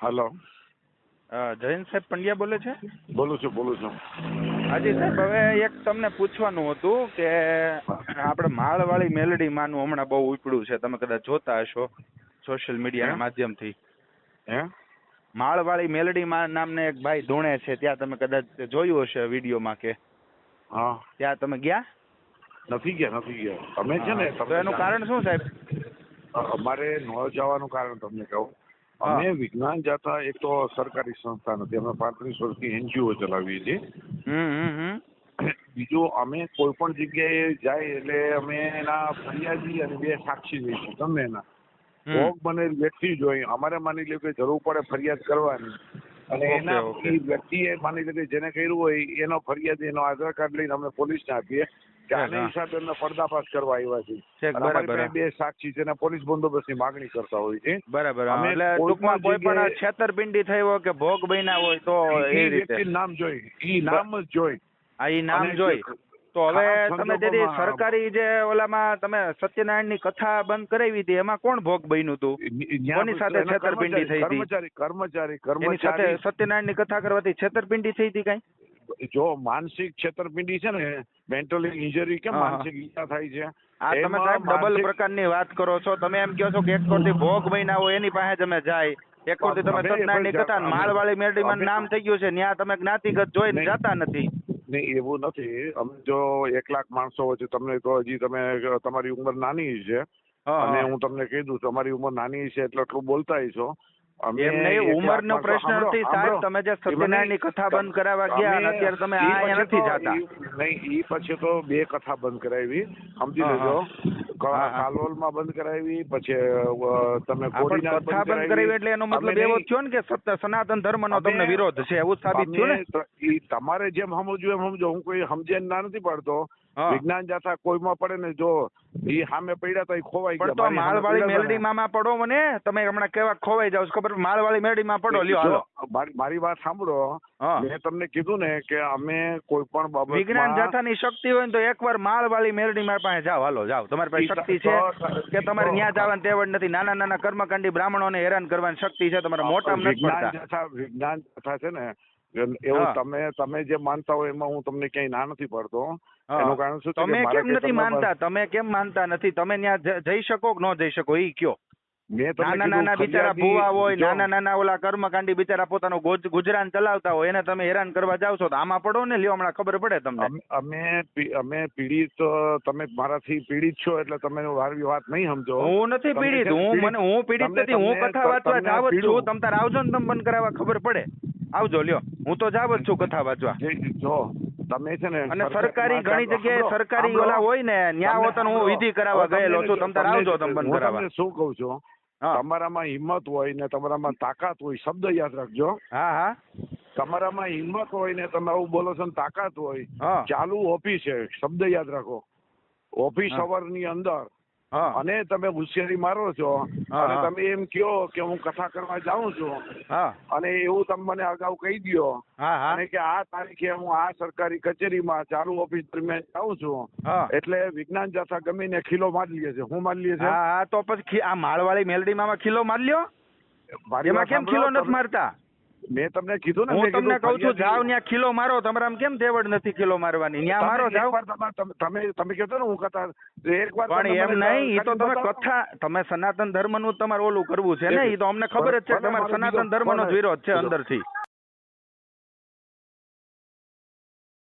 Hello, Jayant સાહેબ પંડ્યા બોલે છે? બોલું છું. હાજી સાહેબ, હવે એક તમને પૂછવાનું હતું કે આપણે માળવાળી મેલડી માનું હમણાં બહુ ઉપડ્યું છે, તમે કદાચ જોતા હશો સોશિયલ મીડિયાના માધ્યમથી. હે? માળવાળી મેલડી માં નામને એક ભાઈ ધૂણે છે, ત્યાં તમે કદાચ જોયું હશે વિડીયોમાં કે હા. ત્યાં તમે ગયા? નથી ગયા. અમે છે ને, તો એનું કારણ શું સાહેબ? અમારે ન જવાનું કારણ તમને કહું. અમે વિજ્ઞાન જાથા એક તો સરકારી સંસ્થા નથી, અમે 35 વર્ષથી NGO ચલાવીએ છીએ. બીજું, અમે કોઈ પણ જગ્યાએ જાય એટલે અમે એના ફરિયાદી અને 2 સાક્ષી જઈશું. તમે એના ભોગ બનેલ વ્યક્તિ જોઈ અમારે માની લો કે જરૂર પડે ફરિયાદ કરવાની, અને એના એ વ્યક્તિએ માની લો કે જેને કર્યું હોય એનો ફરિયાદ, એનો આધાર કાર્ડ લઈને અમે પોલીસને આપીએ કે આના હિસાબે એમને પર્દાફાશ કરવા આવ્યા છે. અમારી પાસે 2 સાક્ષી છે, પોલીસ બંદોબસ્તની માગણી કરતા હોય છે. બરાબર. એટલે ટૂંકમાં કોઈ પણ છેતરપિંડી થઈ હોય કે ભોગ બન્યા હોય તો એ રીતે નામ જોઈ, ઈ નામ જ જોઈ. ઈ નામ જોઈ. તો હવે તમે જે સરકારી જે ઓલામાં તમે સત્યનારાયણની કથા બંધ કરાવી હતી, એમાં કોણ ભોગ બન્યું હતું? કોની સાથે છેતરપિંડી થઈ હતી? કર્મચારી સાથે સત્યનારાયણની કથા કરવાથી છેતરપિંડી થઈ હતી કઈ? જો માનસિક છેતરપિંડી છે ને, મેન્ટલી ઇન્જરી કેમ માનસિક ઈજા થાય છે, આ તમે સાહેબ ડબલ પ્રકારની વાત કરો છો. તમે એમ કહો છો કે એક કોરથી ભોગ બન્યા હોય એની પાસે જ અમે જાય, એક કોરથી તમે સત્યનારાયણની કથા માળવાળી મેલડીમાં નામ થઈ ગયું છે, ત્યાં તમે જ્ઞાતિગત જોઈને જાતા નથી. નહીં, એવું નથી. અમે જો 1 લાખ માણસો વચ્ચે તમને તો હજી તમારી ઉંમર નાની છે, અને હું તમને કહી દઉં તમારી ઉંમર નાની છે એટલે એટલું બોલતા છો. એમ નહીં, ઉંમરનો પ્રશ્ન નથી સાહેબ. તમે જે સત્યનારાયણની કથા બંધ કરાવવા ગયા અને અત્યારે તમે અહીંયા નથી જાતા. નહીં, ઈ પછી તો 2 કથા બંધ કરાવી, સમજી લેજો. કાલોલમાં બંધ કરાવી, પછી તમે કથા બંધ કરાવી એટલે એનો મતલબ એવો થયો ને કે સનાતન ધર્મનો તમને વિરોધ છે, એવું સાબિત થયું ને? તમારે જેમ સમજવું એમ સમજો. હું કોઈ સમજે ના નથી પાડતો. વિજ્ઞાન જાથા કોઈમાં પડે ને, જો ઈ સામે પડ્યા તો ખોવાઈ ગયા. પણ તો માળવાળી મેલડી માં પડો મને. તમે હમણાં કેવા ખોવાઈ જાવ ખબર? માળવાળી મેલડી માં પડો. લ્યો હાલો, મારી વાત સાંભળો. મેં તમને કીધું ને કે અમે કોઈ પણ બાબત વિજ્ઞાન જાથાની શક્તિ હોય ને તો એકવાર માળવાળી મેલડી મારી પાસે જાઓ. હાલો જાઓ, તમારી પાસે શક્તિ છે કે તમારે ન્યા જવાની તેવડ નથી? નાના નાના કર્મકાંડી બ્રાહ્મણોને હેરાન કરવાની શક્તિ છે તમારે, મોટામાં નથી પડતા. વિજ્ઞાન જાથા છે ને, એવું તમે જે માનતા હોય એમાં હું તમને ક્યાંય ના નથી પડતો. એનું કારણ શું છે? તમે કેમ નથી માનતા? તમે કેમ માનતા નથી? તમે ત્યાં જઈ શકો કે ન જઈ શકો ઈ કયો? નાના નાના બિચારા ભૂવા હોય, નાના નાના ઓલા કર્મકાંડી બિચારા પોતાનું ગુજરાન ચલાવતા હોય, એને તમે હેરાન કરવા જાવ છો તો આમાં પડો ને. લ્યો, હમણાં ખબર પડે તમને. અમે પીડિત, તમે મારાથી પીડિત છો એટલે તમે વારવી વાત નહીં સમજો. હું નથી પીડિત. હું પીડિત નથી. હું કથા વાંચવા જાવ જ છું. તમ તાર આવજો ને, તમે બંધ કરાવવા ખબર પડે. આવજો. લ્યો, હું તો જાવ જ છું કથા વાંચવા. જો તમે છે ને, અને સરકારી ઘણી જગ્યાએ સરકારી ઓલા હોય ને, ન્યા હોતન હું વિધિ કરાવવા ગયેલો છું. તમ તાર આવજો, તમે બંધ કરાવવા. શું કહું છું, તમારામાં હિંમત હોય ને તમારામાં તાકાત હોય, શબ્દ યાદ રાખજો. હા. તમારામાં હિંમત હોય ને તમે આવું બોલો છો ને તાકાત હોય, ચાલુ ઓફિસ છે, શબ્દ યાદ રાખો. ઓફિસ અવર ની અંદર અને તમે હોશિયારી મારો છો અને તમે એમ કહો કે હું કથા કરવા જાઉં છું, અને એવું તમે મને અગાઉ કહી દો અને કે આ તારીખે હું આ સરકારી કચેરીમાં ચાલુ ઓફિસ દરમિયાન જાઉં છું, એટલે વિજ્ઞાન જાથા ગમીને ખીલો મારી લે છે. હું મારી લે છે? તો પછી આ માળવાળી મેલડીમાં ખીલો મારી લ્યો. એમાં કેમ ખીલો નથી મારતા? મેં તમને કીધું ને, હું તમને કહું છું જાવ ત્યાં ખીલો મારો. તમારા કેમ તેવડ નથી ખીલો મારવાની? ત્યાં મારો જાવ. તમે કહેતો ને હું કથા એકવાર. પણ એમ નહીં, એ તો તમે કથા, તમે સનાતન ધર્મ નું તમારે ઓલું કરવું છે ને, એ તો અમને ખબર જ છે. તમારે સનાતન ધર્મ નો વિરોધ છે અંદરથી.